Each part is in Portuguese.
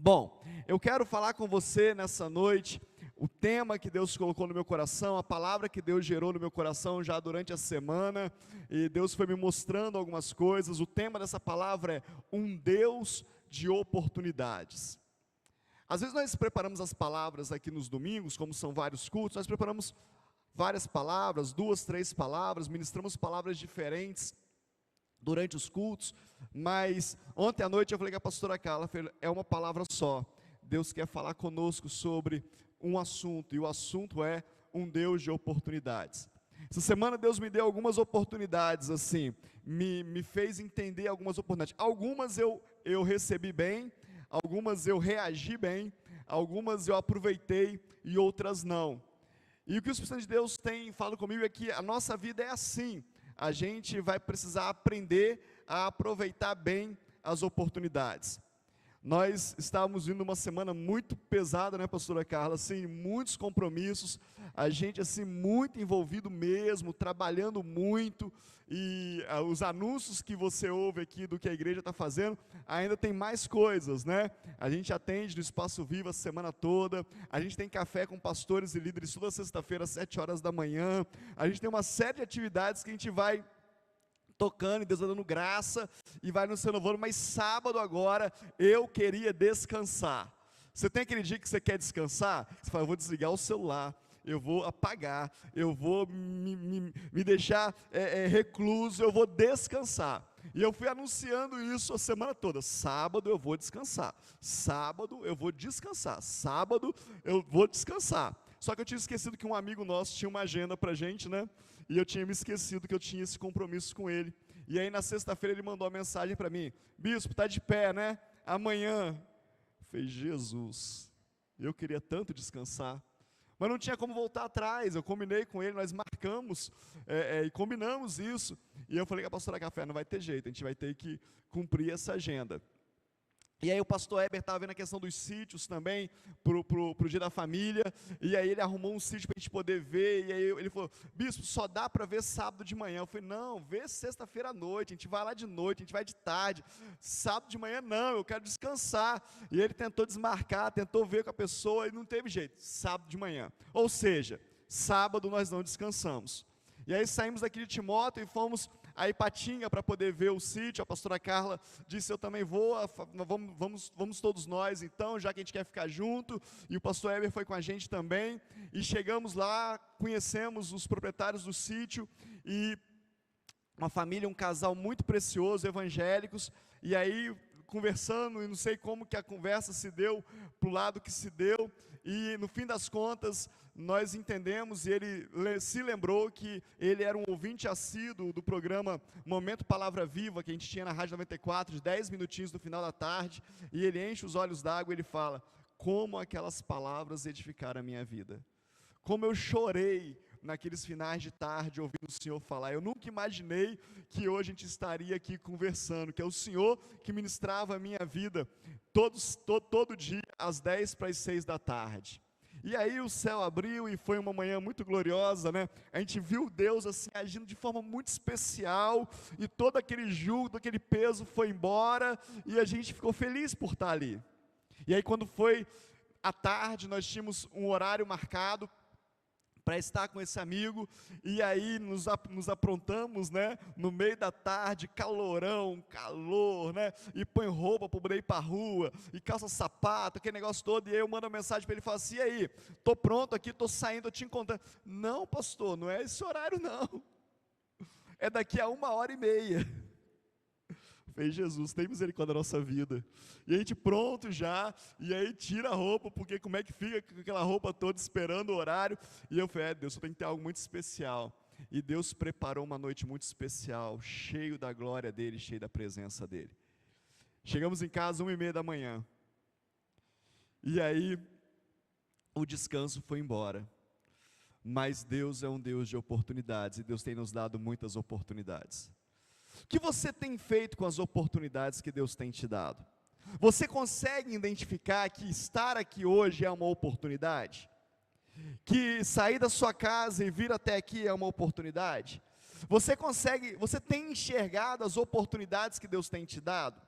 Bom, eu quero falar com você nessa noite, o tema que Deus colocou no meu coração, a palavra que Deus gerou no meu coração já durante a semana, e Deus foi me mostrando algumas coisas. O tema dessa palavra é um Deus de oportunidades. Às vezes nós preparamos as palavras aqui nos domingos, como são vários cultos, nós preparamos várias palavras, 2, 3 palavras, ministramos palavras diferentes durante os cultos, mas ontem à noite eu falei com a pastora Carla, é uma palavra só. Deus quer falar conosco sobre um assunto, e o assunto é um Deus de oportunidades. Essa semana Deus me deu algumas oportunidades, assim, me fez entender algumas oportunidades. Algumas eu recebi bem, algumas eu reagi bem, algumas eu aproveitei e outras não. E o que o Espírito Santo de Deus tem falado comigo é que a nossa vida é assim. A gente vai precisar aprender a aproveitar bem as oportunidades. Nós estávamos vindo uma semana muito pesada, né, pastora Carla, assim, muitos compromissos, a gente, assim, muito envolvido mesmo, trabalhando muito, e os anúncios que você ouve aqui do que a igreja está fazendo, ainda tem mais coisas, né? A gente atende no Espaço Vivo a semana toda, a gente tem café com pastores e líderes toda sexta-feira às 7 horas da manhã, a gente tem uma série de atividades que a gente vai tocando, e Deus vai dando graça, e vai nos renovando, mas sábado agora, eu queria descansar. Você tem aquele dia que você quer descansar? Você fala, eu vou desligar o celular, eu vou apagar, eu vou me deixar recluso, eu vou descansar. E eu fui anunciando isso a semana toda, sábado eu vou descansar, sábado eu vou descansar, sábado eu vou descansar. Só que eu tinha esquecido que um amigo nosso tinha uma agenda pra gente, né? E eu tinha me esquecido que eu tinha esse compromisso com ele. E aí na sexta-feira ele mandou uma mensagem para mim: bispo, tá de pé, né? Amanhã. Eu falei, Jesus, eu queria tanto descansar, mas não tinha como voltar atrás. Eu combinei com ele, nós marcamos e combinamos isso. E eu falei com a pastora Café, não vai ter jeito, a gente vai ter que cumprir essa agenda. E aí o pastor Heber estava vendo a questão dos sítios também, pro dia da família, e aí ele arrumou um sítio para a gente poder ver, e aí ele falou, bispo, só dá para ver sábado de manhã. Eu falei, não, vê sexta-feira à noite, a gente vai lá de noite, a gente vai de tarde, sábado de manhã não, eu quero descansar. E ele tentou desmarcar, tentou ver com a pessoa, e não teve jeito, sábado de manhã. Ou seja, sábado nós não descansamos. E aí saímos daqui de Timóteo e fomos a Ipatinga para poder ver o sítio. A pastora Carla disse, eu também vou, vamos todos nós então, já que a gente quer ficar junto, e o pastor Heber foi com a gente também, e chegamos lá, conhecemos os proprietários do sítio, e uma família, um casal muito precioso, evangélicos, e aí conversando, e não sei como que a conversa se deu para o lado que se deu, e no fim das contas, nós entendemos, e ele se lembrou que ele era um ouvinte assíduo do programa Momento Palavra Viva, que a gente tinha na Rádio 94, de 10 minutinhos no final da tarde, e ele enche os olhos d'água e ele fala, como aquelas palavras edificaram a minha vida, como eu chorei naqueles finais de tarde, ouvindo o Senhor falar. Eu nunca imaginei que hoje a gente estaria aqui conversando, que é o Senhor que ministrava a minha vida todo dia, às 10 para as 6 da tarde. E aí o céu abriu e foi uma manhã muito gloriosa, né? A gente viu Deus assim agindo de forma muito especial, e todo aquele jugo, todo aquele peso foi embora, e a gente ficou feliz por estar ali. E aí quando foi à tarde, nós tínhamos um horário marcado para estar com esse amigo, e aí nos aprontamos, né, no meio da tarde, calorão, calor, né, e põe roupa para poder ir para a rua, e calça sapato, aquele negócio todo, e aí eu mando uma mensagem para ele e falo assim, e aí, estou pronto aqui, estou saindo, estou te encontrando. Não, pastor, não é esse horário não, é daqui a 1h30. Falei, Jesus, tem misericórdia da nossa vida. E a gente pronto já, e aí tira a roupa, porque como é que fica com aquela roupa toda esperando o horário? E eu falei, Deus, só tem que ter algo muito especial. E Deus preparou uma noite muito especial, cheio da glória dEle, cheio da presença dEle. Chegamos em casa 1h30 da manhã. E aí, o descanso foi embora. Mas Deus é um Deus de oportunidades, e Deus tem nos dado muitas oportunidades. O que você tem feito com as oportunidades que Deus tem te dado? Você consegue identificar que estar aqui hoje é uma oportunidade? Que sair da sua casa e vir até aqui é uma oportunidade? Você tem enxergado as oportunidades que Deus tem te dado?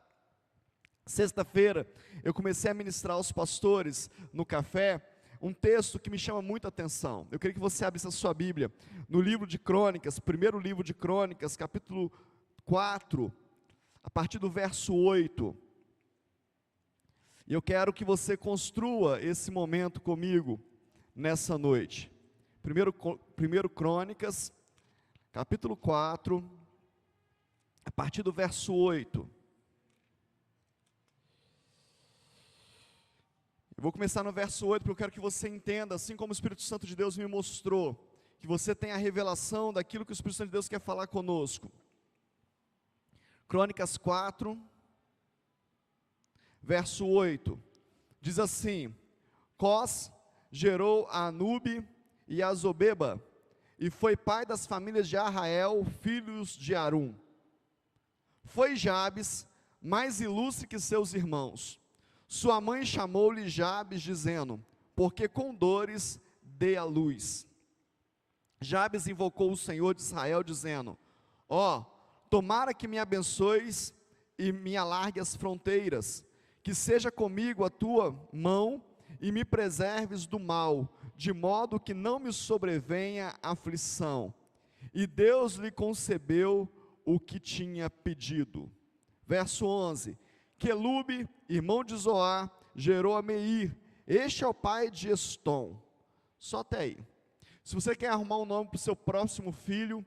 Sexta-feira, eu comecei a ministrar aos pastores no café um texto que me chama muita atenção. Eu queria que você abrisse a sua Bíblia no livro de Crônicas, primeiro livro de Crônicas, capítulo 4, a partir do verso 8. E eu quero que você construa esse momento comigo nessa noite. Primeiro Crônicas, capítulo 4, a partir do verso 8. Eu vou começar no verso 8, porque eu quero que você entenda, assim como o Espírito Santo de Deus me mostrou, que você tenha a revelação daquilo que o Espírito Santo de Deus quer falar conosco. Crônicas 4, verso 8, diz assim: Cós gerou a Anube e a Zobeba, e foi pai das famílias de Arrael, filhos de Arum. Foi Jabes mais ilustre que seus irmãos. Sua mãe chamou-lhe Jabes, dizendo: porque com dores dei à luz. Jabes invocou o Senhor de Israel, dizendo: ó, tomara que me abençoes e me alargue as fronteiras, que seja comigo a tua mão e me preserves do mal, de modo que não me sobrevenha aflição. E Deus lhe concebeu o que tinha pedido. Verso 11: Quelube, irmão de Zoar, gerou a Meir. Este é o pai de Estom. Só até aí. Se você quer arrumar um nome para o seu próximo filho,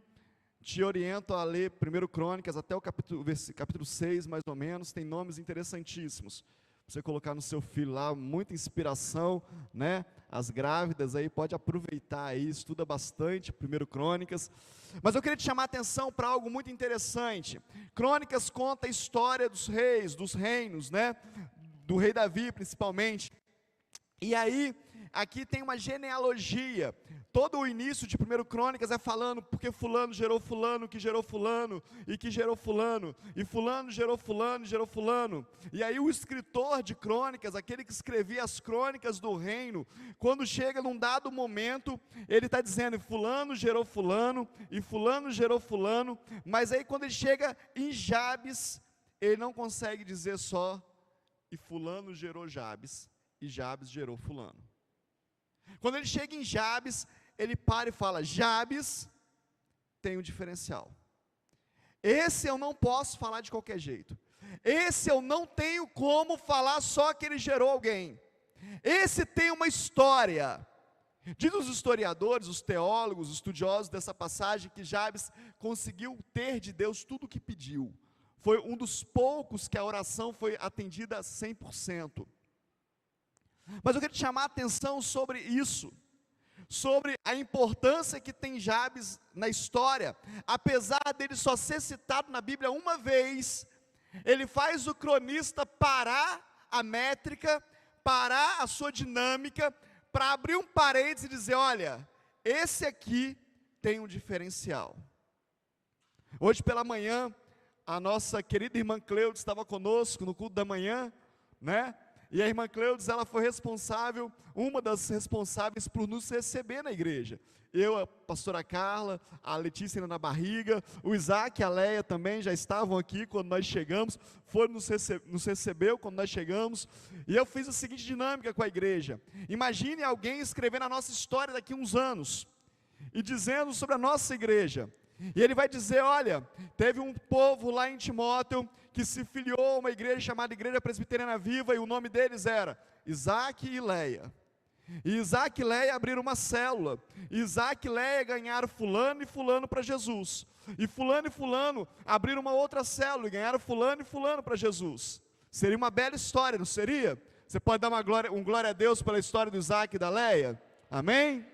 te oriento a ler 1 Crônicas até o capítulo 6, mais ou menos. Tem nomes interessantíssimos. Você colocar no seu filho lá, muita inspiração, né? As grávidas aí, pode aproveitar aí, estuda bastante 1 Crônicas. Mas eu queria te chamar a atenção para algo muito interessante. Crônicas conta a história dos reis, dos reinos, né? Do rei Davi, principalmente. E aí, aqui tem uma genealogia. Todo o início de 1 Crônicas é falando porque fulano gerou fulano, que gerou fulano, e que gerou fulano, e fulano gerou fulano, e gerou fulano. E aí o escritor de crônicas, aquele que escrevia as crônicas do reino, quando chega num dado momento, ele está dizendo: fulano gerou fulano, e fulano gerou fulano. Mas aí quando ele chega em Jabes, ele não consegue dizer só: e fulano gerou Jabes, e Jabes gerou fulano. Quando ele chega em Jabes, ele para e fala: Jabes tem um diferencial. Esse eu não posso falar de qualquer jeito. Esse eu não tenho como falar só que ele gerou alguém. Esse tem uma história. Diz os historiadores, os teólogos, os estudiosos dessa passagem, que Jabes conseguiu ter de Deus tudo o que pediu. Foi um dos poucos que a oração foi atendida a 100%. Mas eu quero te chamar a atenção sobre isso, sobre a importância que tem Jabes na história. Apesar dele só ser citado na Bíblia uma vez, ele faz o cronista parar a métrica, parar a sua dinâmica, para abrir um parênteses e dizer: olha, esse aqui tem um diferencial. Hoje pela manhã, a nossa querida irmã Cleudes estava conosco no culto da manhã, né? E a irmã Cleudes, ela foi responsável, uma das responsáveis por nos receber na igreja. Eu, a pastora Carla, a Letícia ainda na barriga, o Isaac e a Leia também já estavam aqui quando nós chegamos, foram nos recebeu quando nós chegamos. E eu fiz a seguinte dinâmica com a igreja: imagine alguém escrevendo a nossa história daqui a uns anos, e dizendo sobre a nossa igreja. E ele vai dizer: olha, teve um povo lá em Timóteo que se filiou a uma igreja chamada Igreja Presbiteriana Viva, e o nome deles era Isaac e Leia. E Isaac e Leia abriram uma célula. Isaac e Leia ganharam fulano e fulano para Jesus. E fulano abriram uma outra célula e ganharam fulano e fulano para Jesus. Seria uma bela história, não seria? Você pode dar um glória a Deus pela história do Isaac e da Leia? Amém?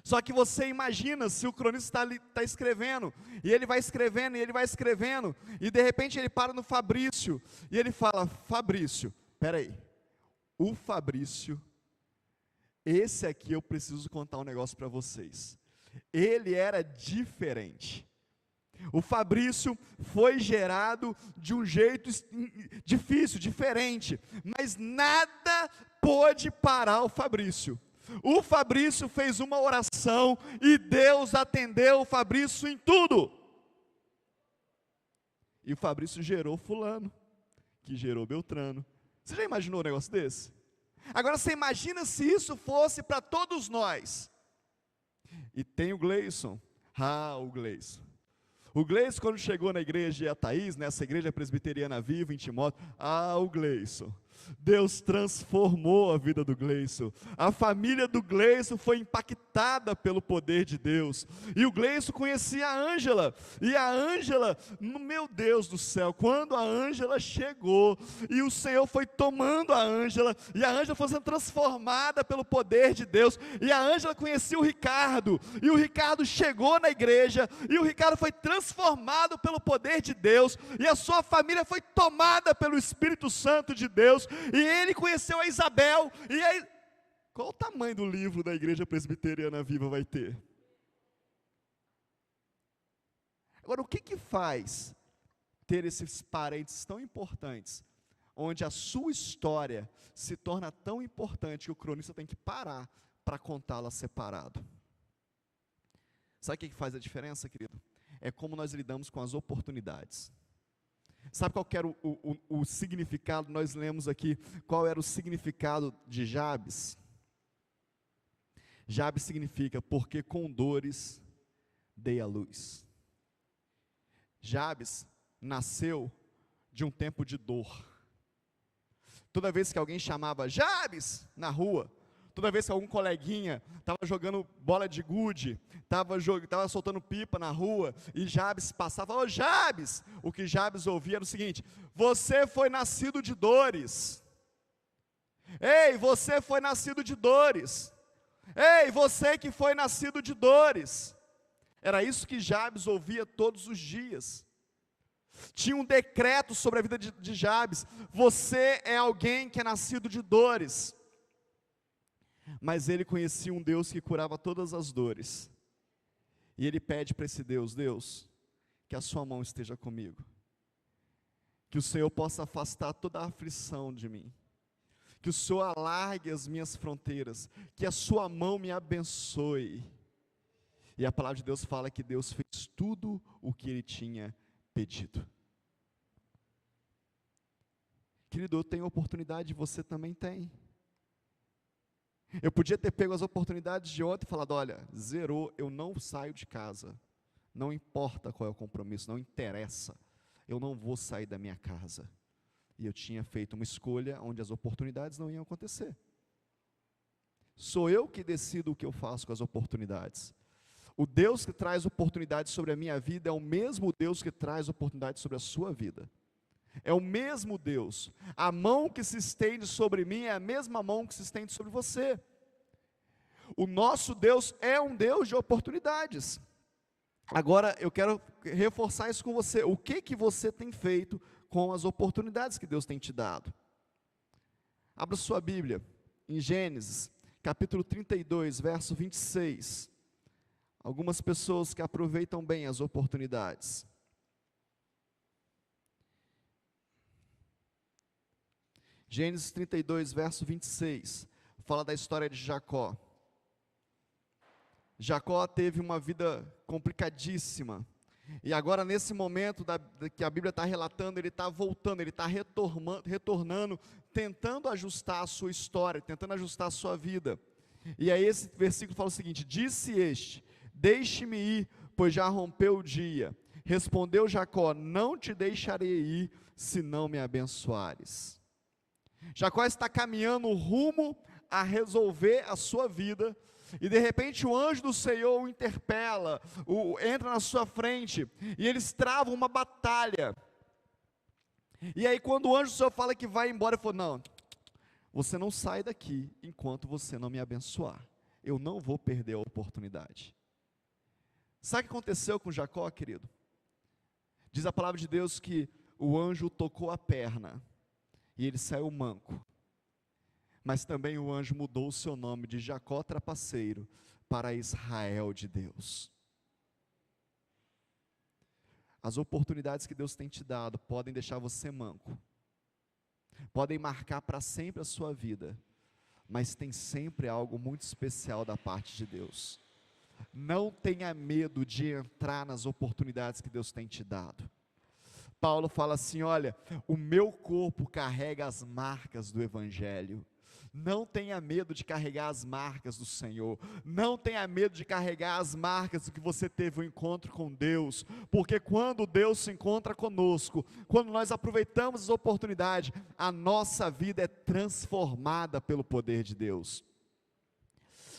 Só que você imagina se o cronista está escrevendo, e ele vai escrevendo, e ele vai escrevendo, e de repente ele para no Fabrício, e ele fala: Fabrício, peraí, o Fabrício, esse aqui eu preciso contar um negócio para vocês. Ele era diferente. O Fabrício foi gerado de um jeito difícil, diferente, mas nada pôde parar o Fabrício. O Fabrício fez uma oração e Deus atendeu o Fabrício em tudo. E o Fabrício gerou fulano, que gerou Beltrano. Você já imaginou um negócio desse? Agora você imagina se isso fosse para todos nós. E tem o Gleison. O Gleison. O Gleison, quando chegou na igreja, e a Thaís, nessa igreja presbiteriana viva em Timóteo, o Gleison. Deus transformou a vida do Gleison. A família do Gleison foi impactada pelo poder de Deus. E o Gleison conhecia a Ângela. E a Ângela, meu Deus do céu, quando a Ângela chegou, e o Senhor foi tomando a Ângela, e a Ângela foi sendo transformada pelo poder de Deus, e a Ângela conhecia o Ricardo, e o Ricardo chegou na igreja, e o Ricardo foi transformado pelo poder de Deus, e a sua família foi tomada pelo Espírito Santo de Deus, e ele conheceu a Isabel, e aí, qual o tamanho do livro da Igreja Presbiteriana Viva vai ter? Agora, o que faz ter esses parentes tão importantes, onde a sua história se torna tão importante que o cronista tem que parar para contá-la separado? Sabe o que faz a diferença, querido? É como nós lidamos com as oportunidades. Sabe qual que era o significado? Nós lemos aqui qual era o significado de Jabes. Jabes significa, porque com dores dei a luz. Jabes nasceu de um tempo de dor. Toda vez que alguém chamava Jabes na rua, toda vez que algum coleguinha estava jogando bola de gude, estava soltando pipa na rua, e Jabes passava, ô Jabes, o que Jabes ouvia era o seguinte: você foi nascido de dores. Ei, você foi nascido de dores. Ei, você que foi nascido de dores. Era isso que Jabes ouvia todos os dias. Tinha um decreto sobre a vida de Jabes: você é alguém que é nascido de dores. Mas ele conhecia um Deus que curava todas as dores, e ele pede para esse Deus: Deus, que a sua mão esteja comigo, que o Senhor possa afastar toda a aflição de mim, que o Senhor alargue as minhas fronteiras, que a sua mão me abençoe. E a palavra de Deus fala que Deus fez tudo o que ele tinha pedido. Querido, eu tenho oportunidade, você também tem. Eu podia ter pego as oportunidades de ontem e falado: olha, zerou, eu não saio de casa, não importa qual é o compromisso, não interessa, eu não vou sair da minha casa. E eu tinha feito uma escolha onde as oportunidades não iam acontecer. Sou eu que decido o que eu faço com as oportunidades. O Deus que traz oportunidades sobre a minha vida é o mesmo Deus que traz oportunidades sobre a sua vida. É o mesmo Deus. A mão que se estende sobre mim é a mesma mão que se estende sobre você. O nosso Deus é um Deus de oportunidades. Agora, eu quero reforçar isso com você. O que você tem feito com as oportunidades que Deus tem te dado? Abra sua Bíblia em Gênesis, capítulo 32, verso 26. Algumas pessoas que aproveitam bem as oportunidades. Gênesis 32, verso 26, fala da história de Jacó. Jacó teve uma vida complicadíssima, e agora nesse momento que a Bíblia está relatando, ele está voltando, ele está retornando, tentando ajustar a sua história, tentando ajustar a sua vida. E aí esse versículo fala o seguinte: disse este: deixe-me ir, pois já rompeu o dia. Respondeu Jacó: não te deixarei ir, se não me abençoares. Jacó está caminhando rumo a resolver a sua vida, e de repente o anjo do Senhor o interpela, entra na sua frente, e eles travam uma batalha. E aí quando o anjo do Senhor fala que vai embora, ele falou: não, você não sai daqui enquanto você não me abençoar. Eu não vou perder a oportunidade. Sabe o que aconteceu com Jacó, querido? Diz a palavra de Deus que o anjo tocou a perna, e ele saiu manco. Mas também o anjo mudou o seu nome de Jacó trapaceiro para Israel de Deus. As oportunidades que Deus tem te dado podem deixar você manco, podem marcar para sempre a sua vida, mas tem sempre algo muito especial da parte de Deus. Não tenha medo de entrar nas oportunidades que Deus tem te dado. Paulo fala assim: olha, o meu corpo carrega as marcas do Evangelho. Não tenha medo de carregar as marcas do Senhor, não tenha medo de carregar as marcas do que você teve um encontro com Deus, porque quando Deus se encontra conosco, quando nós aproveitamos as oportunidades, a nossa vida é transformada pelo poder de Deus.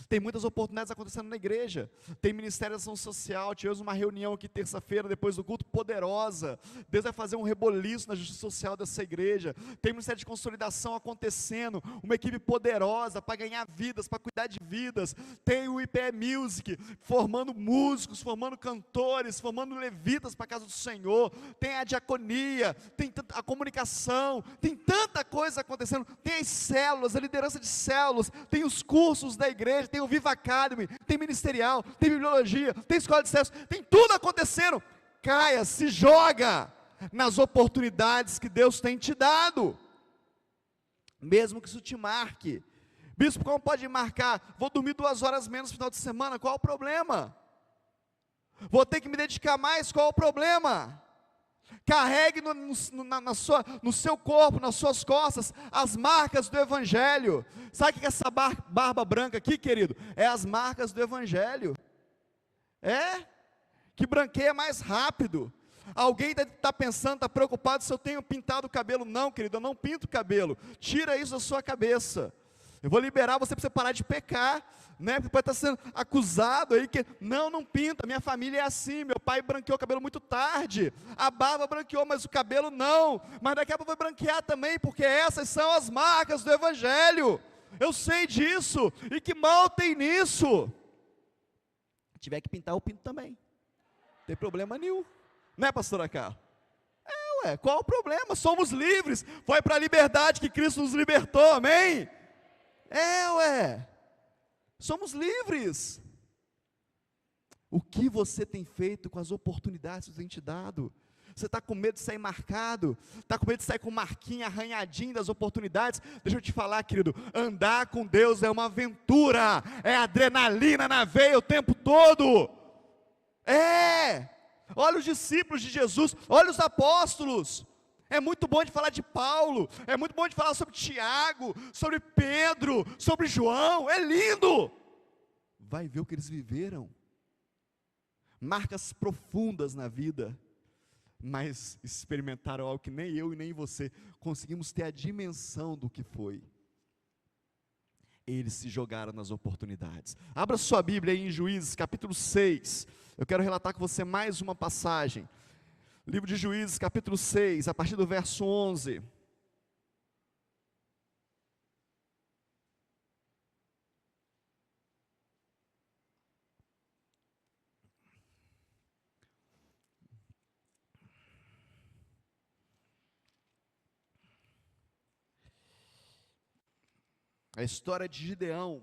Tem muitas oportunidades acontecendo na igreja, tem ministério de ação social, tivemos uma reunião aqui terça-feira, depois do culto, poderosa, Deus vai fazer um reboliço na justiça social dessa igreja, tem ministério de consolidação acontecendo, uma equipe poderosa para ganhar vidas, para cuidar de vidas, tem o IPE Music, formando músicos, formando cantores, formando levitas para a casa do Senhor, tem a diaconia, tem a comunicação, tem tanta coisa acontecendo, tem as células, a liderança de células, tem os cursos da igreja, tem o Viva Academy, tem ministerial, tem bibliologia, tem escola de sexo, tem tudo acontecendo. Caia, se joga nas oportunidades que Deus tem te dado, mesmo que isso te marque. Bispo, como pode marcar? Vou dormir 2 horas menos no final de semana, qual o problema? Vou ter que me dedicar mais, qual o problema? Carregue no seu corpo, nas suas costas, as marcas do Evangelho. Sabe o que é essa barba branca aqui, querido? É as marcas do Evangelho. Que branqueia mais rápido. Alguém está pensando, está preocupado se eu tenho pintado o cabelo. Não, querido, eu não pinto o cabelo. Tira isso da sua cabeça. Eu vou liberar você para você parar de pecar, né? Porque pode estar sendo acusado aí que não pinta, minha família é assim, meu pai branqueou o cabelo muito tarde, a barba branqueou, mas o cabelo não, mas daqui a pouco vai branquear também, porque essas são as marcas do Evangelho, eu sei disso, e que mal tem nisso. Se tiver que pintar, eu pinto também, não tem problema nenhum, né, pastora Carla? Qual o problema? Somos livres, foi para a liberdade que Cristo nos libertou, amém? Somos livres. O que você tem feito com as oportunidades que Deus tem te dado? Você está com medo de sair marcado? Está com medo de sair com marquinha, arranhadinho das oportunidades? Deixa eu te falar, querido, andar com Deus é uma aventura, é adrenalina na veia o tempo todo. Olha os discípulos de Jesus, olha os apóstolos. É muito bom de falar de Paulo, é muito bom de falar sobre Tiago, sobre Pedro, sobre João, é lindo. Vai ver o que eles viveram, marcas profundas na vida, mas experimentaram algo que nem eu e nem você conseguimos ter a dimensão do que foi. Eles se jogaram nas oportunidades. Abra sua Bíblia aí em Juízes, capítulo 6, eu quero relatar com você mais uma passagem. Livro de Juízes, capítulo 6, a partir do verso 11. A história de Gideão.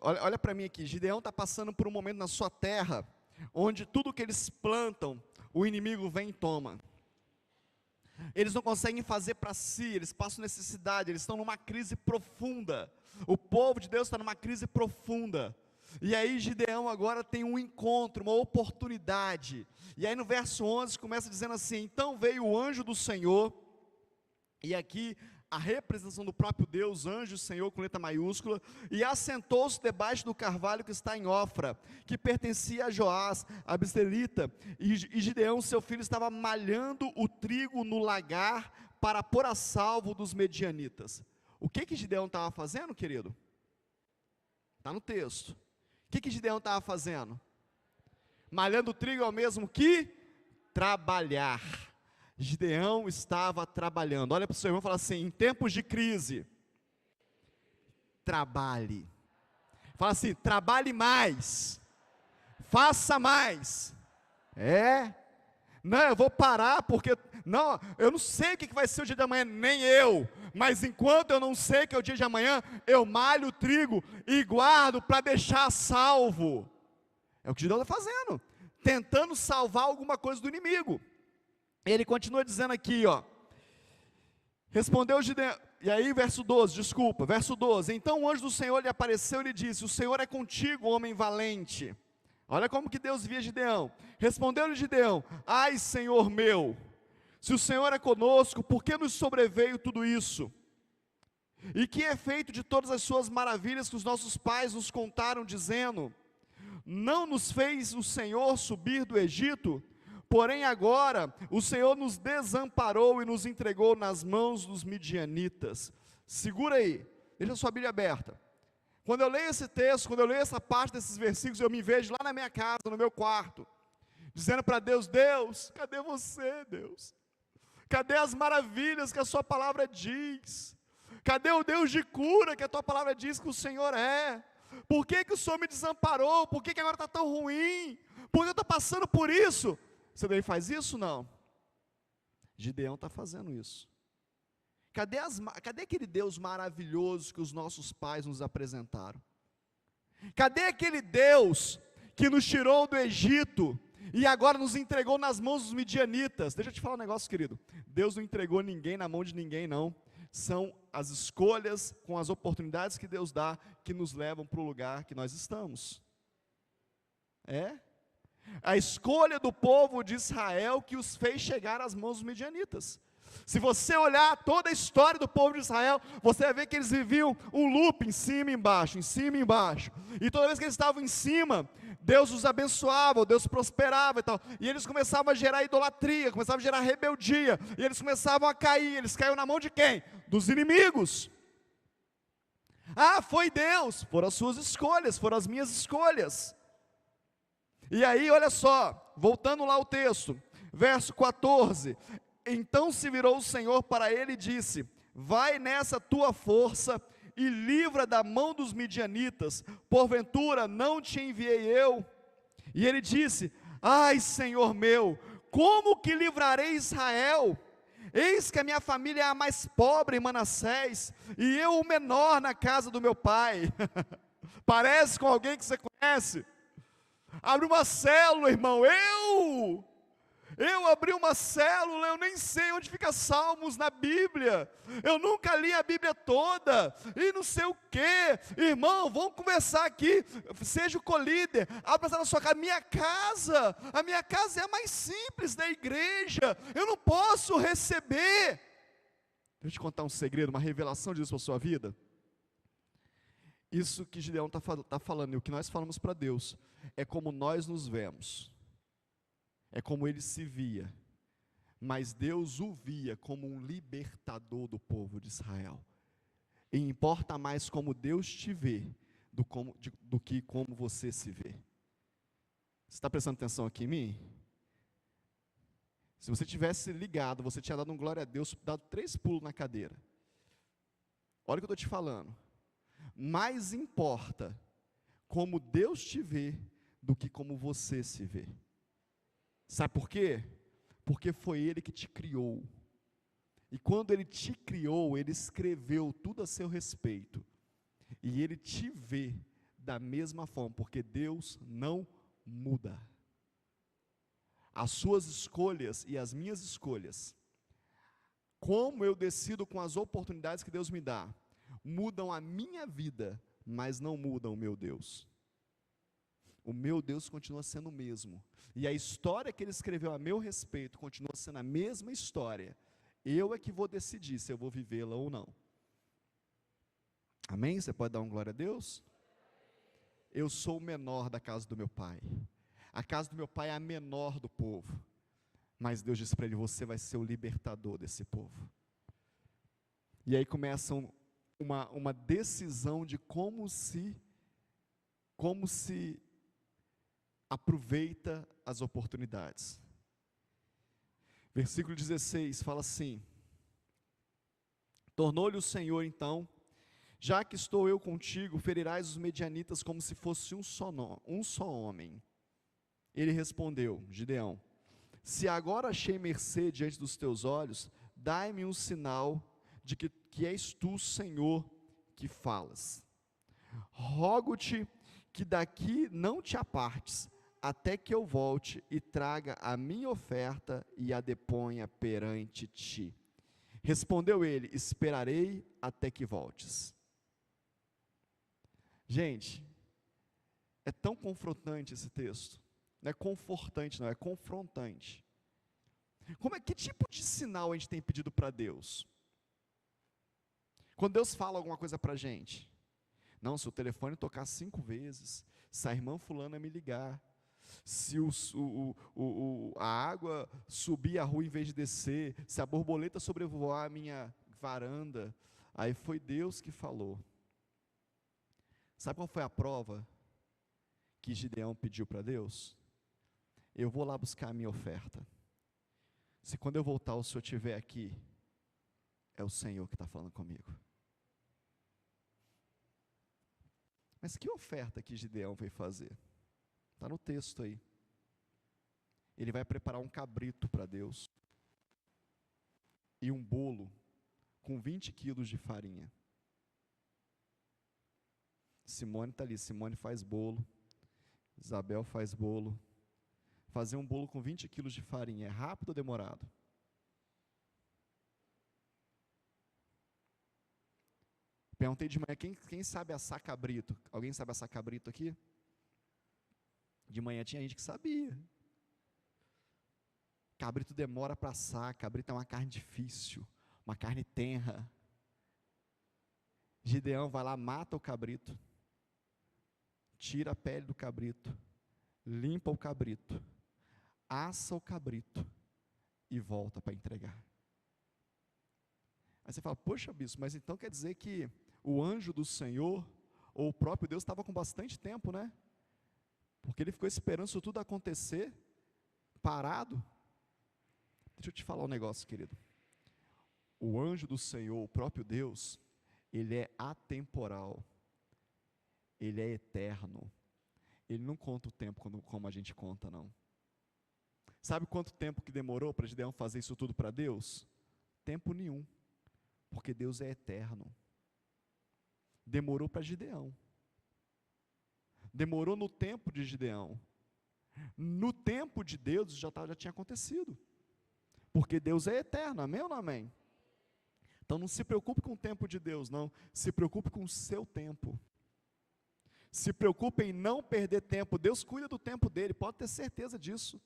Olha para mim aqui, Gideão está passando por um momento na sua terra, onde tudo que eles plantam, o inimigo vem e toma. Eles não conseguem fazer para si, eles passam necessidade, eles estão numa crise profunda. O povo de Deus está numa crise profunda. E aí Gideão agora tem um encontro, uma oportunidade. E aí no verso 11 começa dizendo assim: então veio o anjo do Senhor, e aqui a representação do próprio Deus, anjo, Senhor, com letra maiúscula, e assentou-se debaixo do carvalho que está em Ofra, que pertencia a Joás, a Abistelita, e Gideão, seu filho, estava malhando o trigo no lagar, para pôr a salvo dos medianitas. O que Gideão estava fazendo, querido? Está no texto. O que Gideão estava fazendo? Malhando o trigo é o mesmo que trabalhar. Gideão estava trabalhando. Olha para o seu irmão e fala assim: em tempos de crise, trabalhe. Fala assim: trabalhe mais, faça mais. Não, eu vou parar porque, não, eu não sei o que vai ser o dia de amanhã, nem eu, mas enquanto eu não sei que é o dia de amanhã, eu malho o trigo e guardo para deixar salvo. É o que Gideão está fazendo, tentando salvar alguma coisa do inimigo. Ele continua dizendo aqui, respondeu Gideão, e aí verso 12, então o anjo do Senhor lhe apareceu e lhe disse: o Senhor é contigo, homem valente. Olha como que Deus via Gideão. Respondeu-lhe Gideão: ai, Senhor meu, se o Senhor é conosco, por que nos sobreveio tudo isso? E que é feito de todas as suas maravilhas que os nossos pais nos contaram, dizendo: não nos fez o Senhor subir do Egito? Porém agora o Senhor nos desamparou e nos entregou nas mãos dos midianitas. Segura aí, deixa a sua Bíblia aberta. Quando eu leio esse texto, quando eu leio essa parte desses versículos, eu me vejo lá na minha casa, no meu quarto, dizendo para Deus: Deus, cadê você, Deus? Cadê as maravilhas que a sua palavra diz? Cadê o Deus de cura que a tua palavra diz que o Senhor é? Por que o Senhor me desamparou? Por que agora está tão ruim? Por que eu estou passando por isso? Você daí faz isso? Não. Gideão está fazendo isso. Cadê aquele Deus maravilhoso que os nossos pais nos apresentaram? Cadê aquele Deus que nos tirou do Egito e agora nos entregou nas mãos dos midianitas? Deixa eu te falar um negócio, querido. Deus não entregou ninguém na mão de ninguém, não. São as escolhas com as oportunidades que Deus dá que nos levam para o lugar que nós estamos. É? A escolha do povo de Israel que os fez chegar às mãos dos midianitas. Se você olhar toda a história do povo de Israel, você vai ver que eles viviam um loop em cima e embaixo, em cima e embaixo. E toda vez que eles estavam em cima, Deus os abençoava, Deus prosperava e tal. E eles começavam a gerar idolatria, começavam a gerar rebeldia. E eles começavam a cair. Eles caíram na mão de quem? Dos inimigos. Ah, foi Deus. Foram as suas escolhas, foram as minhas escolhas. E aí, olha só, voltando lá ao texto, verso 14. Então se virou o Senhor para ele e disse: vai nessa tua força e livra da mão dos midianitas, porventura não te enviei eu? E ele disse: ai, Senhor meu, como que livrarei Israel? Eis que a minha família é a mais pobre em Manassés, e eu o menor na casa do meu pai. Parece com alguém que você conhece? Abre uma célula, irmão. Eu abri uma célula, eu nem sei onde fica Salmos na Bíblia, eu nunca li a Bíblia toda, e não sei o que, irmão, vamos conversar aqui, seja o colíder, abra na sua casa, a minha casa é a mais simples da igreja, eu não posso receber. Deixa eu te contar um segredo, uma revelação disso para a sua vida. Isso que Gideão está falando, e o que nós falamos para Deus, é como nós nos vemos. É como ele se via, mas Deus o via como um libertador do povo de Israel. E importa mais como Deus te vê, do que como você se vê. Você está prestando atenção aqui em mim? Se você tivesse ligado, você tinha dado um glória a Deus, dado 3 pulos na cadeira. Olha o que eu estou te falando. Mais importa como Deus te vê, do que como você se vê. Sabe por quê? Porque foi Ele que te criou. E quando Ele te criou, Ele escreveu tudo a seu respeito. E Ele te vê da mesma forma, porque Deus não muda. As suas escolhas e as minhas escolhas, como eu decido com as oportunidades que Deus me dá, mudam a minha vida, mas não mudam o meu Deus. O meu Deus continua sendo o mesmo. E a história que Ele escreveu a meu respeito continua sendo a mesma história. Eu é que vou decidir se eu vou vivê-la ou não. Amém? Você pode dar um glória a Deus? Eu sou o menor da casa do meu pai. A casa do meu pai é a menor do povo. Mas Deus disse para ele: você vai ser o libertador desse povo. E aí começa uma decisão de como se aproveita as oportunidades. Versículo 16 fala assim: tornou-lhe o Senhor então: já que estou eu contigo, ferirás os medianitas como se fosse um só homem. Ele respondeu, Gideão: se agora achei mercê diante dos teus olhos, dai-me um sinal de que és tu, Senhor, que falas. Rogo-te que daqui não te apartes, até que eu volte e traga a minha oferta e a deponha perante ti. Respondeu ele: esperarei até que voltes. Gente, É tão confrontante esse texto. Não é confortante, não, é confrontante. Que tipo de sinal a gente tem pedido para Deus? Quando Deus fala alguma coisa para a gente, não, se o telefone tocar 5 vezes, se a irmã fulana me ligar, se a água subir a rua em vez de descer, se a borboleta sobrevoar a minha varanda, aí foi Deus que falou. Sabe qual foi a prova que Gideão pediu para Deus? Eu vou lá buscar a minha oferta. Se quando eu voltar o Senhor estiver aqui, é o Senhor que está falando comigo. Mas que oferta que Gideão veio fazer? Está no texto aí. Ele vai preparar um cabrito para Deus. E um bolo com 20 quilos de farinha. Simone está ali, Simone faz bolo. Isabel faz bolo. Fazer um bolo com 20 quilos de farinha, é rápido ou demorado? Perguntei de manhã, quem sabe assar cabrito? Alguém sabe assar cabrito aqui? De manhã tinha gente que sabia. Cabrito demora para assar, cabrito é uma carne difícil, uma carne tenra. Gideão vai lá, mata o cabrito, tira a pele do cabrito, limpa o cabrito, assa o cabrito e volta para entregar. Aí você fala, poxa bispo, mas então quer dizer que o anjo do Senhor, ou o próprio Deus, estava com bastante tempo, né? Porque ele ficou esperando isso tudo acontecer, parado. Deixa eu te falar um negócio, querido. O anjo do Senhor, o próprio Deus, ele é atemporal, ele é eterno, ele não conta o tempo como a gente conta, não. Sabe quanto tempo que demorou para Gideão fazer isso tudo para Deus? Tempo nenhum, porque Deus é eterno. Demorou para Gideão, demorou no tempo de Gideão, no tempo de Deus já tinha acontecido, porque Deus é eterno, amém ou não amém? Então não se preocupe com o tempo de Deus, não, se preocupe com o seu tempo, se preocupe em não perder tempo, Deus cuida do tempo dele, pode ter certeza disso.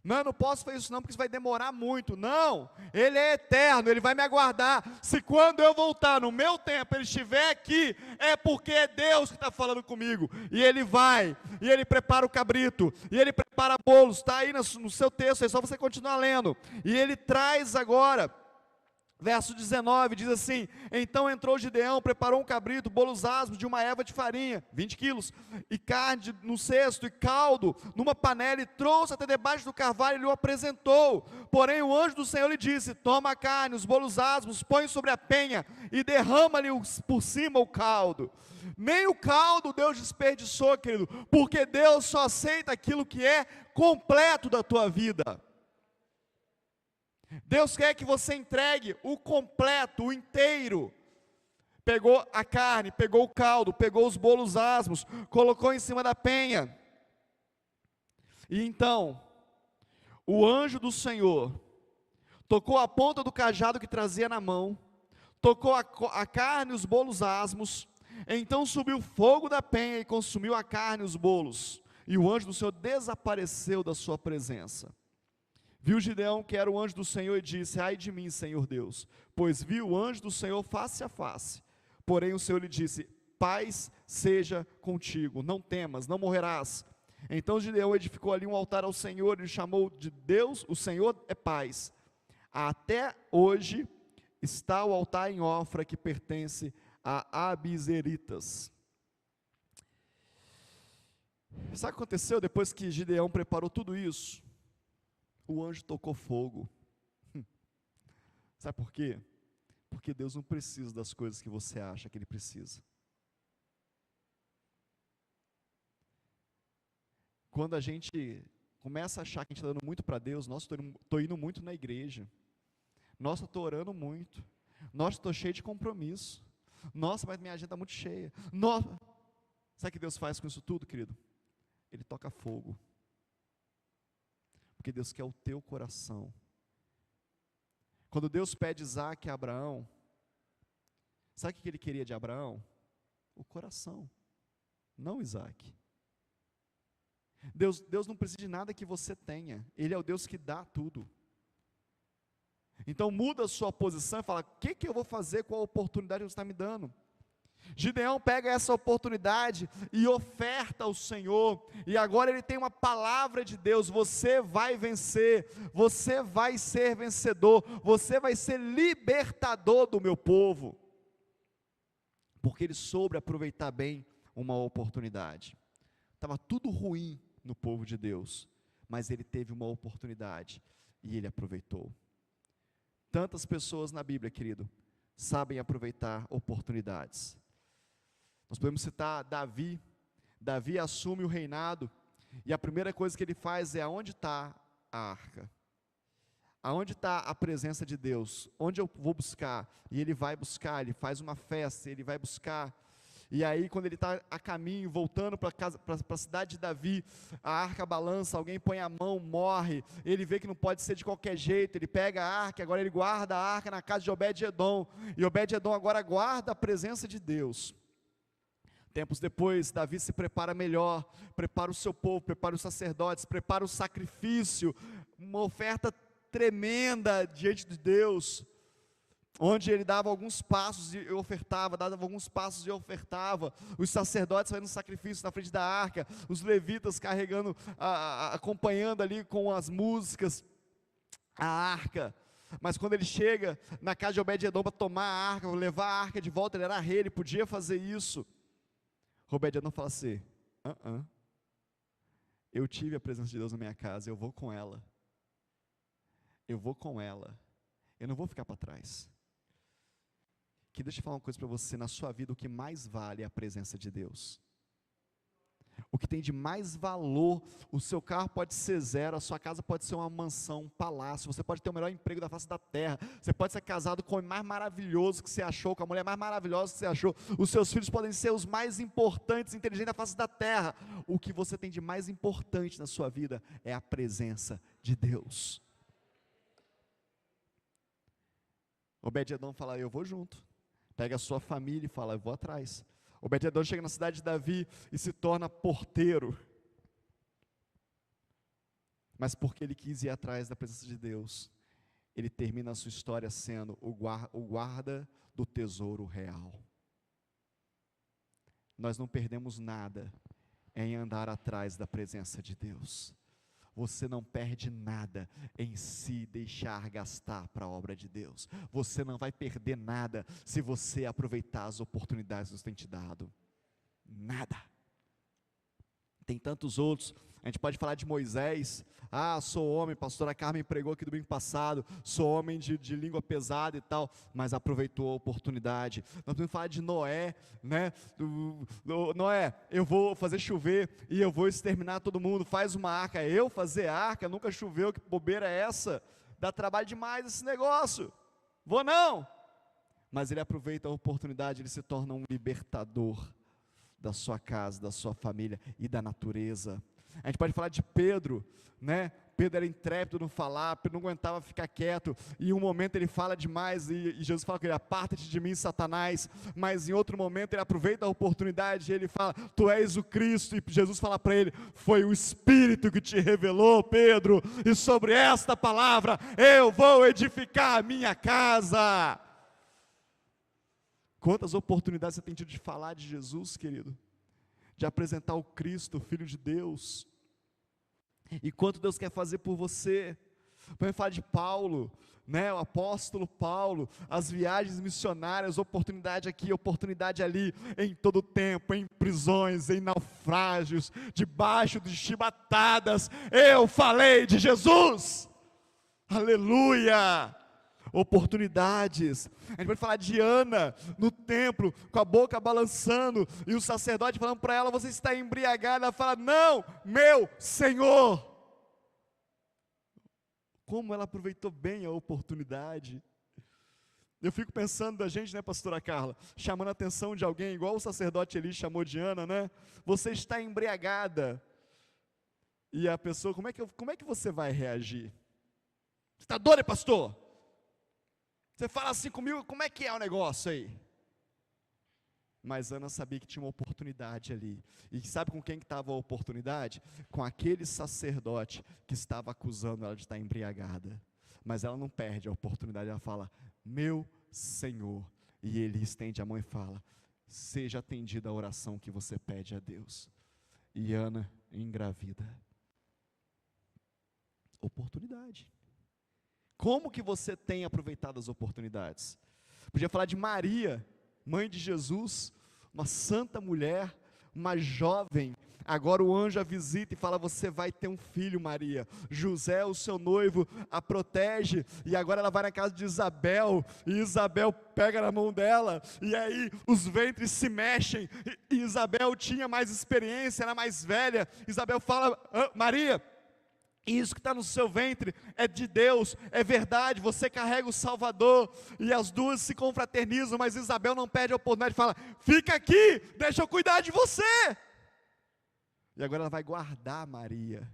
Não, eu não posso fazer isso não, porque isso vai demorar muito. Não, Ele é eterno, Ele vai me aguardar. Se quando eu voltar no meu tempo, Ele estiver aqui, é porque é Deus que está falando comigo. E Ele vai, e Ele prepara o cabrito, e Ele prepara bolos, está aí no seu texto, é só você continuar lendo. E Ele traz agora, verso 19, diz assim, então entrou Gideão, preparou um cabrito, bolos asmos de uma eva de farinha, 20 quilos, e carne no cesto, e caldo numa panela, e trouxe até debaixo do carvalho, e lhe o apresentou. Porém o anjo do Senhor lhe disse, toma a carne, os bolos asmos, põe sobre a penha, e derrama-lhe por cima o caldo. Nem o caldo Deus desperdiçou, querido, porque Deus só aceita aquilo que é completo da tua vida. Deus quer que você entregue o completo, o inteiro. Pegou a carne, pegou o caldo, pegou os bolos asmos, colocou em cima da penha. E então, o anjo do Senhor tocou a ponta do cajado que trazia na mão, tocou a carne e os bolos asmos. Então subiu fogo da penha e consumiu a carne e os bolos. E o anjo do Senhor desapareceu da sua presença. Viu Gideão que era o anjo do Senhor e disse, ai de mim, Senhor Deus, pois vi o anjo do Senhor face a face. Porém o Senhor lhe disse, paz seja contigo, não temas, não morrerás. Então Gideão edificou ali um altar ao Senhor, e chamou de Deus, o Senhor é paz. Até hoje está o altar em Ofra, que pertence a Abizeritas. Sabe o que aconteceu depois que Gideão preparou tudo isso? O anjo tocou fogo. Sabe por quê? Porque Deus não precisa das coisas que você acha que Ele precisa. Quando a gente começa a achar que a gente está dando muito para Deus, nossa, estou indo muito na igreja, nossa, estou orando muito, nossa, estou cheio de compromisso, nossa, mas minha agenda está muito cheia, nossa. Sabe o que Deus faz com isso tudo, querido? Ele toca fogo. Porque Deus quer o teu coração. Quando Deus pede Isaac a Abraão, sabe o que Ele queria de Abraão? O coração, não Isaac. Deus não precisa de nada que você tenha, Ele é o Deus que dá tudo. Então muda a sua posição e fala, o que eu vou fazer com a oportunidade que você está me dando? Gideão pega essa oportunidade e oferta ao Senhor, e agora ele tem uma palavra de Deus: você vai vencer, você vai ser vencedor, você vai ser libertador do meu povo, porque ele soube aproveitar bem uma oportunidade. Estava tudo ruim no povo de Deus, mas ele teve uma oportunidade, e ele aproveitou. Tantas pessoas na Bíblia, querido, sabem aproveitar oportunidades. Nós podemos citar Davi. Davi assume o reinado, e a primeira coisa que ele faz é: aonde está a arca? Aonde está a presença de Deus? Onde eu vou buscar? E ele vai buscar, ele faz uma festa, ele vai buscar. E aí, quando ele está a caminho, voltando para a cidade de Davi, a arca balança, alguém põe a mão, morre, ele vê que não pode ser de qualquer jeito, ele pega a arca, agora ele guarda a arca na casa de Obed-edom, e Obed-edom agora guarda a presença de Deus. Tempos depois, Davi se prepara melhor, prepara o seu povo, prepara os sacerdotes, prepara o sacrifício, uma oferta tremenda diante de Deus, onde ele dava alguns passos e ofertava, os sacerdotes fazendo sacrifício na frente da arca, os levitas carregando, acompanhando ali com as músicas, a arca. Mas quando ele chega na casa de Obed-edom para tomar a arca, levar a arca de volta, ele era rei, ele podia fazer isso. Obed-edom fala assim: eu tive a presença de Deus na minha casa, eu vou com ela, eu não vou ficar para trás. Que deixa eu falar uma coisa para você: na sua vida o que mais vale é a presença de Deus. O que tem de mais valor, o seu carro pode ser zero, a sua casa pode ser uma mansão, um palácio, você pode ter o melhor emprego da face da terra, você pode ser casado com o homem mais maravilhoso que você achou, com a mulher mais maravilhosa que você achou, os seus filhos podem ser os mais importantes, inteligentes da face da terra. O que você tem de mais importante na sua vida é a presença de Deus. Obed-edom fala: eu vou junto. Pega a sua família e fala: eu vou atrás. Obed-edom chega na cidade de Davi e se torna porteiro, mas porque ele quis ir atrás da presença de Deus, ele termina a sua história sendo o guarda do tesouro real. Nós não perdemos nada em andar atrás da presença de Deus. Você não perde nada em se deixar gastar para a obra de Deus. Você não vai perder nada se você aproveitar as oportunidades que Deus tem te dado. Nada. Tem tantos outros. A gente pode falar de Moisés. Sou homem, a pastora Carmen pregou aqui domingo passado, sou homem de língua pesada e tal, mas aproveitou a oportunidade. Nós podemos falar de Noé, né? Noé, eu vou fazer chover e eu vou exterminar todo mundo, faz uma arca. Eu fazer arca? Nunca choveu, que bobeira é essa? Dá trabalho demais esse negócio, vou não. Mas ele aproveita a oportunidade, ele se torna um libertador da sua casa, da sua família e da natureza. A gente pode falar de Pedro, né? Pedro era intrépido no falar, Pedro não aguentava ficar quieto, e em um momento ele fala demais, e Jesus fala com ele: aparta-te de mim, Satanás. Mas em outro momento ele aproveita a oportunidade, e ele fala: tu és o Cristo, e Jesus fala para ele: foi o Espírito que te revelou, Pedro, e sobre esta palavra eu vou edificar a minha casa. Quantas oportunidades você tem tido de falar de Jesus, querido? De apresentar o Cristo, o Filho de Deus. E quanto Deus quer fazer por você. Vamos falar de Paulo, né? O apóstolo Paulo, as viagens missionárias, oportunidade aqui, oportunidade ali, em todo tempo, em prisões, em naufrágios, debaixo de chibatadas, eu falei de Jesus. Aleluia! Oportunidades. A gente pode falar de Ana no templo, com a boca balançando, e o sacerdote falando para ela: você está embriagada. Ela fala: não, meu Senhor. Como ela aproveitou bem a oportunidade. Eu fico pensando da gente, né, pastora Carla, chamando a atenção de alguém, igual o sacerdote Eli chamou de Ana, né? Você está embriagada. E a pessoa, como é que você vai reagir? Você está doido, pastor? Você fala assim comigo, como é que é o negócio aí? Mas Ana sabia que tinha uma oportunidade ali. E sabe com quem que estava a oportunidade? Com aquele sacerdote que estava acusando ela de estar embriagada. Mas ela não perde a oportunidade, ela fala, meu Senhor. E ele estende a mão e fala, seja atendida a oração que você pede a Deus. E Ana engravida. Oportunidade. Como que você tem aproveitado as oportunidades? Podia falar de Maria, mãe de Jesus, uma santa mulher, uma jovem. Agora o anjo a visita e fala, você vai ter um filho, Maria. José, o seu noivo, a protege, e agora ela vai na casa de Isabel, e Isabel pega na mão dela, e aí os ventres se mexem, e Isabel tinha mais experiência, era mais velha. Isabel fala, Maria, isso que está no seu ventre é de Deus, é verdade, você carrega o Salvador, e as duas se confraternizam, mas Isabel não perde a oportunidade, fala, fica aqui, deixa eu cuidar de você, e agora ela vai guardar Maria.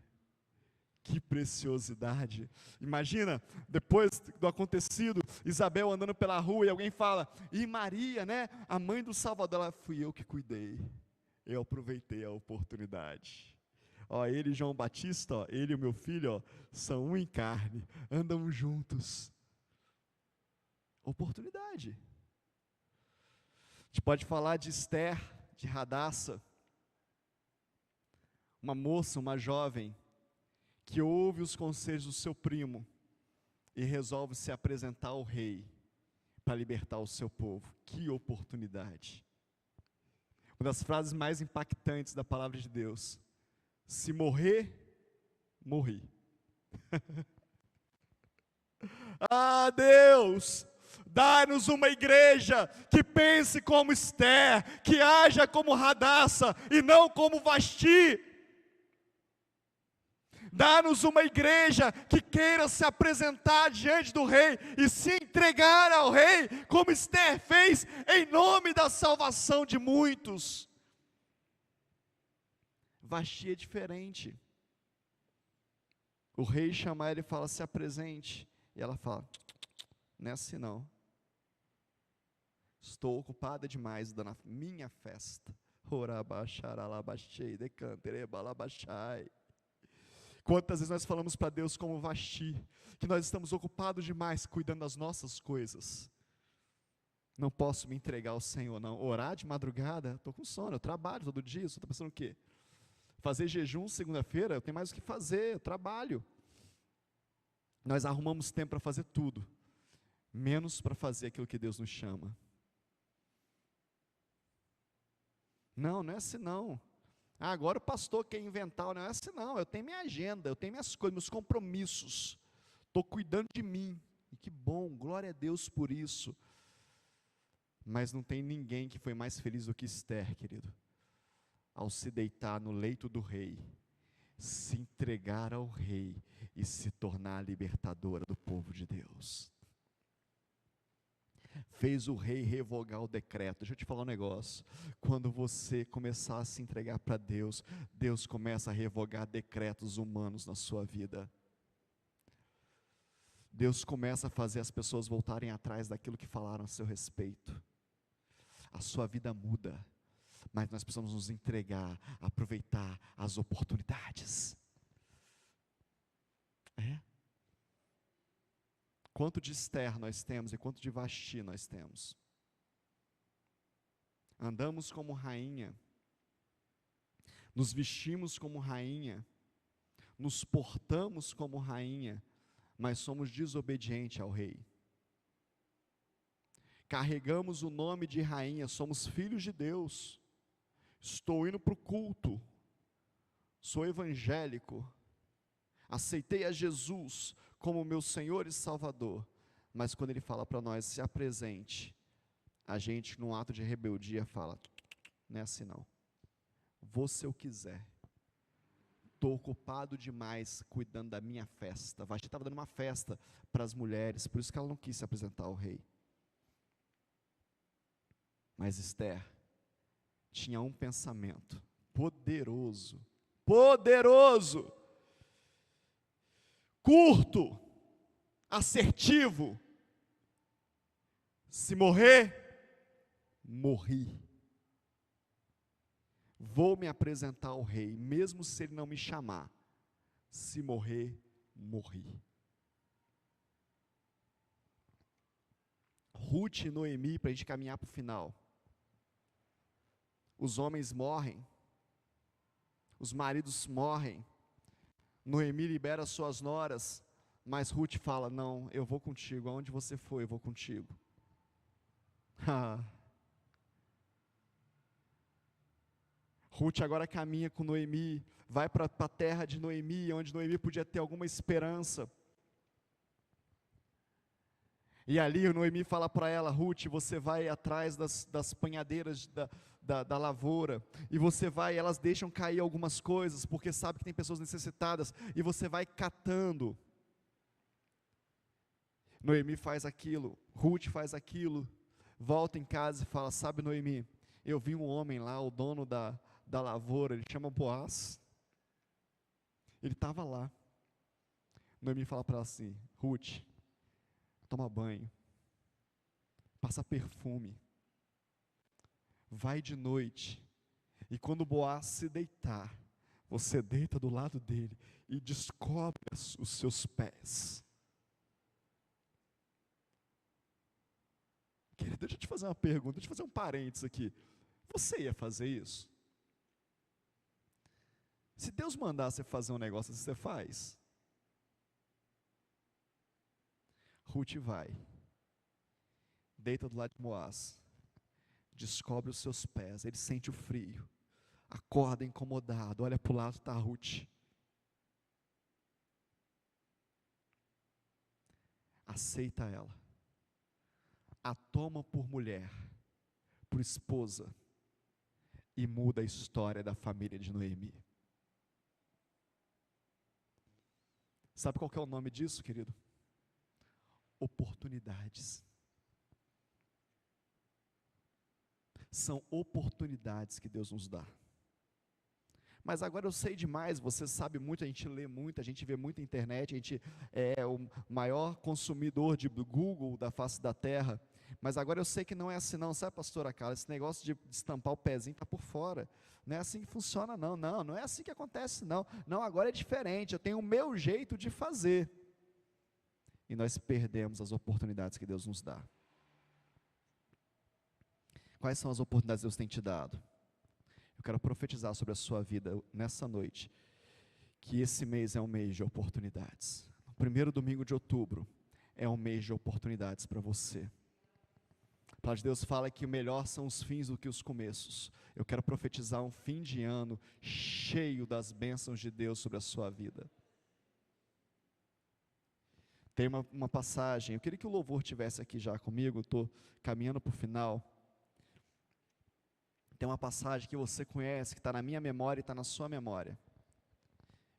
Que preciosidade. Imagina, depois do acontecido, Isabel andando pela rua, e alguém fala, e Maria, né, a mãe do Salvador, ela, fui eu que cuidei, eu aproveitei a oportunidade. Ó, ele e João Batista, ó, ele e o meu filho, ó, são um em carne, andam juntos. Oportunidade. A gente pode falar de Esther, de Radassa, uma moça, uma jovem, que ouve os conselhos do seu primo, e resolve se apresentar ao rei, para libertar o seu povo. Que oportunidade. Uma das frases mais impactantes da palavra de Deus, se morrer, morri. Ah, Deus, dá-nos uma igreja que pense como Esther, que haja como Radassa e não como Vasti. Dá-nos uma igreja que queira se apresentar diante do rei e se entregar ao rei, como Esther fez, em nome da salvação de muitos. Vasti é diferente. O rei chama ela e fala, se apresente. E ela fala, não é assim não. Estou ocupada demais dando minha festa. Quantas vezes nós falamos para Deus como Vasti, que nós estamos ocupados demais cuidando das nossas coisas. Não posso me entregar ao Senhor não. Orar de madrugada, estou com sono, eu trabalho todo dia, você está pensando o quê? Fazer jejum segunda-feira, eu tenho mais o que fazer, eu trabalho. Nós arrumamos tempo para fazer tudo, menos para fazer aquilo que Deus nos chama. Não, não é assim não. Agora o pastor quer inventar, não é assim não, eu tenho minha agenda, eu tenho minhas coisas, meus compromissos, estou cuidando de mim, e que bom, glória a Deus por isso. Mas não tem ninguém que foi mais feliz do que Esther, querido, ao se deitar no leito do rei, se entregar ao rei e se tornar a libertadora do povo de Deus. Fez o rei revogar o decreto. Deixa eu te falar um negócio, quando você começar a se entregar para Deus, Deus começa a revogar decretos humanos na sua vida. Deus começa a fazer as pessoas voltarem atrás daquilo que falaram a seu respeito. A sua vida muda. Mas nós precisamos nos entregar, aproveitar as oportunidades. Quanto de Esther nós temos e quanto de Vasti nós temos? Andamos como rainha, nos vestimos como rainha, nos portamos como rainha, mas somos desobedientes ao rei. Carregamos o nome de rainha, somos filhos de Deus. Estou indo para o culto, sou evangélico, aceitei a Jesus como meu Senhor e Salvador, mas quando Ele fala para nós, se apresente, a gente num ato de rebeldia fala, não é assim não, vou se eu quiser, estou ocupado demais cuidando da minha festa. Vasti estava dando uma festa para as mulheres, por isso que ela não quis se apresentar ao rei. Mas Esther tinha um pensamento poderoso, curto, assertivo: se morrer, morri. vou me apresentar ao rei, mesmo se ele não me chamar. Se morrer, morri. Ruth e Noemi, para a gente caminhar para o final. Os homens morrem, os maridos morrem, Noemi libera suas noras, mas Ruth fala, não, eu vou contigo, aonde você for, eu vou contigo. Ruth agora caminha com Noemi, vai para a terra de Noemi, onde Noemi podia ter alguma esperança. E ali Noemi fala para ela, Ruth, você vai atrás das panhadeiras da lavoura, e você vai, elas deixam cair algumas coisas, porque sabe que tem pessoas necessitadas, e você vai catando. Noemi faz aquilo, Ruth faz aquilo, volta em casa e fala, sabe Noemi, eu vi um homem lá, o dono da lavoura, ele chama Boaz, ele estava lá. Noemi fala para ela assim, Ruth, toma banho, passa perfume, vai de noite, e quando Boaz se deitar, você deita do lado dele, e descobre os seus pés. Querido, deixa eu te fazer uma pergunta, deixa eu fazer um parênteses aqui, você ia fazer isso? Se Deus mandasse fazer um negócio assim, você faz? Ruth vai, deita do lado de Boaz, descobre os seus pés, ele sente o frio, acorda incomodado, olha para o lado, está Ruth. Aceita ela, a toma por mulher, por esposa, e muda a história da família de Noemi. Sabe qual que é o nome disso, querido? Oportunidades. São oportunidades que Deus nos dá. Mas agora eu sei demais, você sabe muito, a gente lê muito, a gente vê muito na internet, a gente é o maior consumidor de Google da face da terra, mas agora eu sei que não é assim não, sabe, pastora Carla, esse negócio de estampar o pezinho está por fora, não é assim que funciona não é assim que acontece não, agora é diferente, eu tenho o meu jeito de fazer, e nós perdemos as oportunidades que Deus nos dá. Quais são as oportunidades que Deus tem te dado? Eu quero profetizar sobre a sua vida nessa noite, que esse mês é um mês de oportunidades. O primeiro domingo de outubro é um mês de oportunidades para você. A palavra de Deus fala que o melhor são os fins do que os começos. Eu quero profetizar um fim de ano cheio das bênçãos de Deus sobre a sua vida. Tem uma passagem, eu queria que o louvor estivesse aqui já comigo, eu estou caminhando para o final. Tem uma passagem que você conhece, que está na minha memória e está na sua memória.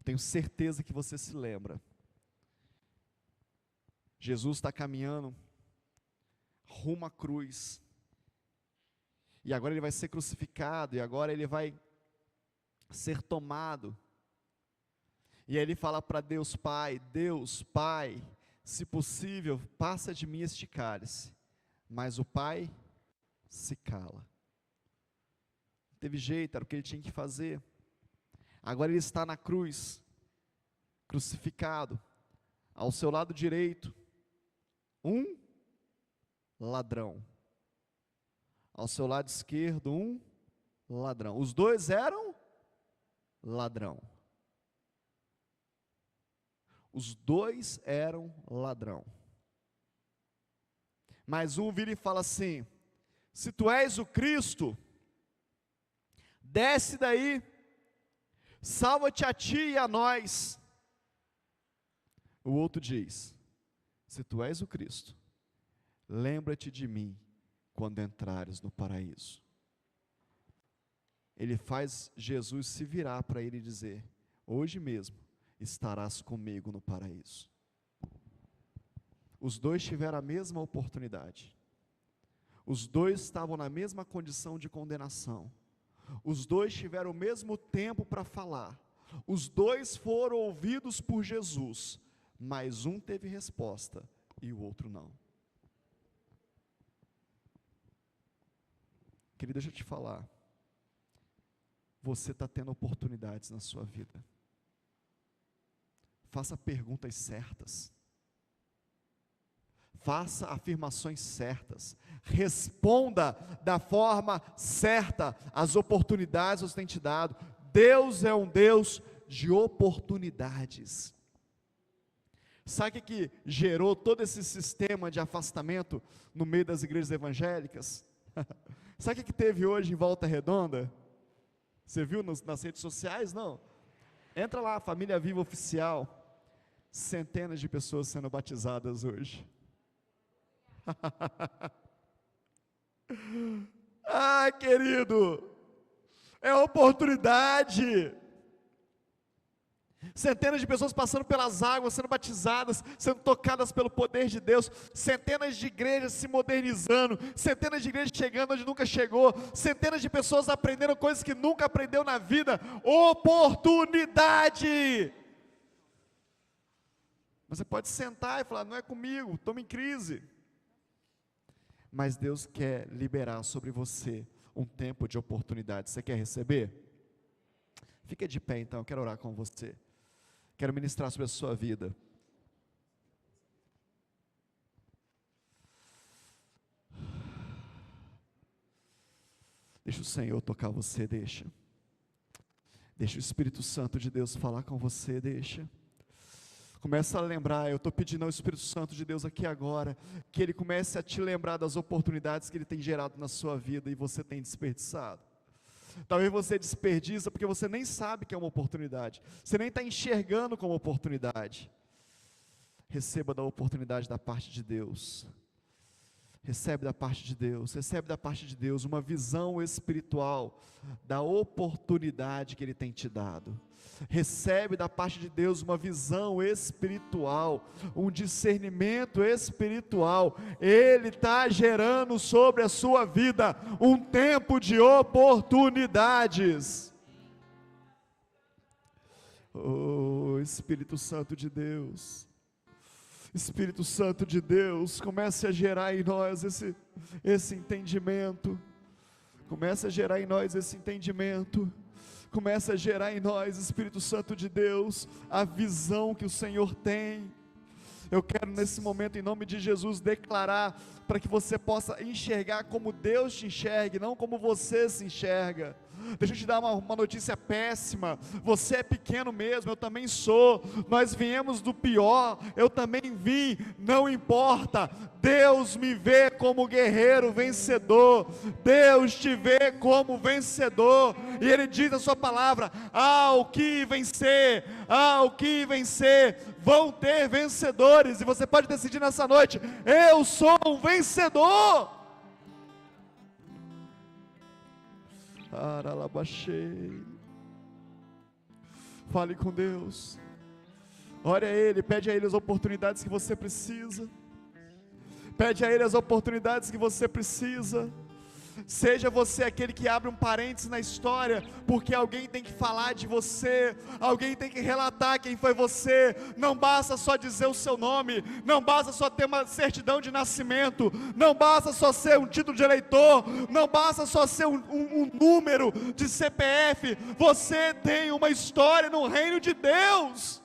Tenho certeza que você se lembra. Jesus está caminhando rumo à cruz. E agora ele vai ser crucificado, e agora ele vai ser tomado. E aí ele fala para Deus Pai, se possível, passa de mim este cálice. Mas o Pai se cala. Teve jeito, era o que ele tinha que fazer. Agora ele está na cruz, crucificado, ao seu lado direito, um ladrão, ao seu lado esquerdo, um ladrão. Os dois eram ladrão. Os dois eram ladrão. Mas um vira e fala assim: se tu és o Cristo, desce daí, salva-te a ti e a nós. O outro diz: se tu és o Cristo, lembra-te de mim quando entrares no paraíso. Ele faz Jesus se virar para ele e dizer: hoje mesmo estarás comigo no paraíso. Os dois tiveram a mesma oportunidade. Os dois estavam na mesma condição de condenação. Os dois tiveram o mesmo tempo para falar. Os dois foram ouvidos por Jesus, mas um teve resposta e o outro não. Querido, deixa eu te falar. você está tendo oportunidades na sua vida. Faça perguntas certas. Faça afirmações certas. Responda da forma certa as oportunidades que Deus tem te dado. Deus é um Deus de oportunidades. Sabe o que gerou todo esse sistema de afastamento no meio das igrejas evangélicas? Sabe o que teve hoje em Volta Redonda? Você viu nas redes sociais? Não. Entra lá, Família Viva Oficial. Centenas de pessoas sendo batizadas hoje. Ai, querido, é oportunidade. Centenas de pessoas passando pelas águas, sendo batizadas, sendo tocadas pelo poder de Deus, centenas de igrejas se modernizando, centenas de igrejas chegando onde nunca chegou, centenas de pessoas aprendendo coisas que nunca aprendeu na vida. Oportunidade. Você pode sentar e falar, não é comigo, estou em crise. Mas Deus quer liberar sobre você um tempo de oportunidade. Você quer receber? Fica de pé então, eu quero orar com você. Quero ministrar sobre a sua vida. Deixa o Senhor tocar você, deixa. Deixa o Espírito Santo de Deus falar com você, deixa. Começa a lembrar, eu estou pedindo ao Espírito Santo de Deus aqui agora, que Ele comece a te lembrar das oportunidades que Ele tem gerado na sua vida e você tem desperdiçado. Talvez você desperdiça porque você nem sabe que é uma oportunidade, você nem está enxergando como oportunidade. Receba da oportunidade da parte de Deus. Recebe da parte de Deus uma visão espiritual da oportunidade que Ele tem te dado. Recebe da parte de Deus uma visão espiritual, um discernimento espiritual. Ele está gerando sobre a sua vida um tempo de oportunidades. Oh, Espírito Santo de Deus. Espírito Santo de Deus, comece a gerar em nós esse entendimento. Comece a gerar em nós esse entendimento. Comece a gerar em nós, Espírito Santo de Deus, a visão que o Senhor tem. Eu quero nesse momento, em nome de Jesus, declarar para que você possa enxergar como Deus te enxergue, não como você se enxerga. Deixa eu te dar uma notícia péssima. Você é pequeno mesmo, eu também sou. Nós viemos do pior, eu também vim. Não importa, Deus me vê como guerreiro vencedor. Deus te vê como vencedor. E Ele diz na sua palavra: ao que vencer, vão ter vencedores. E você pode decidir nessa noite: eu sou um vencedor. Fale com Deus, ore a Ele, pede a Ele as oportunidades que você precisa, pede a Ele as oportunidades que você precisa. Seja você aquele que abre um parênteses na história, porque alguém tem que falar de você, alguém tem que relatar quem foi você. Não basta só dizer o seu nome, não basta só ter uma certidão de nascimento, não basta só ser um título de eleitor, não basta só ser um número de CPF. Você tem uma história no reino de Deus.